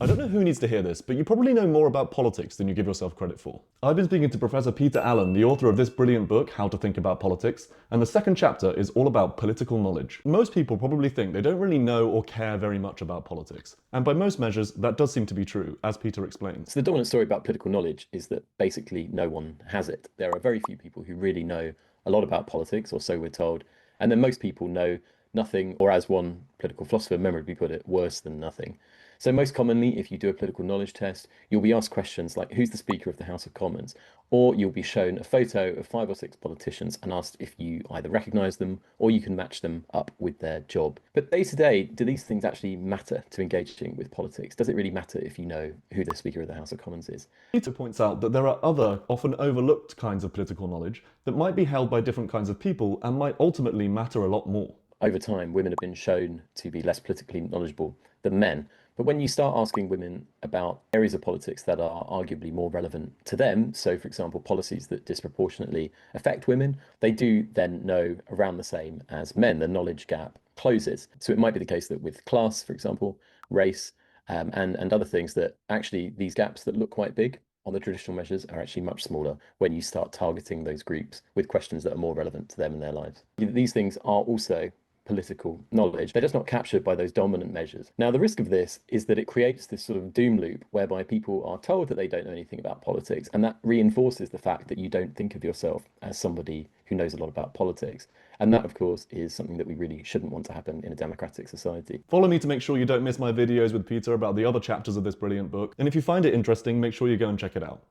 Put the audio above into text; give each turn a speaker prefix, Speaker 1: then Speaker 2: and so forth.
Speaker 1: I don't know who needs to hear this, but you probably know more about politics than you give yourself credit for. I've been speaking to Professor Peter Allen, the author of this brilliant book, How to Think About Politics, and the second chapter is all about political knowledge. Most people probably think they don't really know or care very much about politics, and by most measures, that does seem to be true, as Peter explains.
Speaker 2: So the dominant story about political knowledge is that basically no one has it. There are very few people who really know a lot about politics, or so we're told, and then most people know nothing, or as one political philosopher memorably put it, worse than nothing. So most commonly, if you do a political knowledge test, you'll be asked questions like, who's the Speaker of the House of Commons? Or you'll be shown a photo of 5 or 6 politicians and asked if you either recognise them or you can match them up with their job. But day to day, do these things actually matter to engaging with politics? Does it really matter if you know who the Speaker of the House of Commons is?
Speaker 1: Peter points out that there are other, often overlooked kinds of political knowledge that might be held by different kinds of people and might ultimately matter a lot more.
Speaker 2: Over time, women have been shown to be less politically knowledgeable than men. But when you start asking women about areas of politics that are arguably more relevant to them, so for example, policies that disproportionately affect women, they do then know around the same as men. The knowledge gap closes. So it might be the case that with class, for example, race, and other things, that actually these gaps that look quite big on the traditional measures are actually much smaller when you start targeting those groups with questions that are more relevant to them and their lives. These things are also political knowledge. They're just not captured by those dominant measures. Now, the risk of this is that it creates this sort of doom loop whereby people are told that they don't know anything about politics, and that reinforces the fact that you don't think of yourself as somebody who knows a lot about politics. And that, of course, is something that we really shouldn't want to happen in a democratic society.
Speaker 1: Follow me to make sure you don't miss my videos with Peter about the other chapters of this brilliant book, and if you find it interesting, make sure you go and check it out.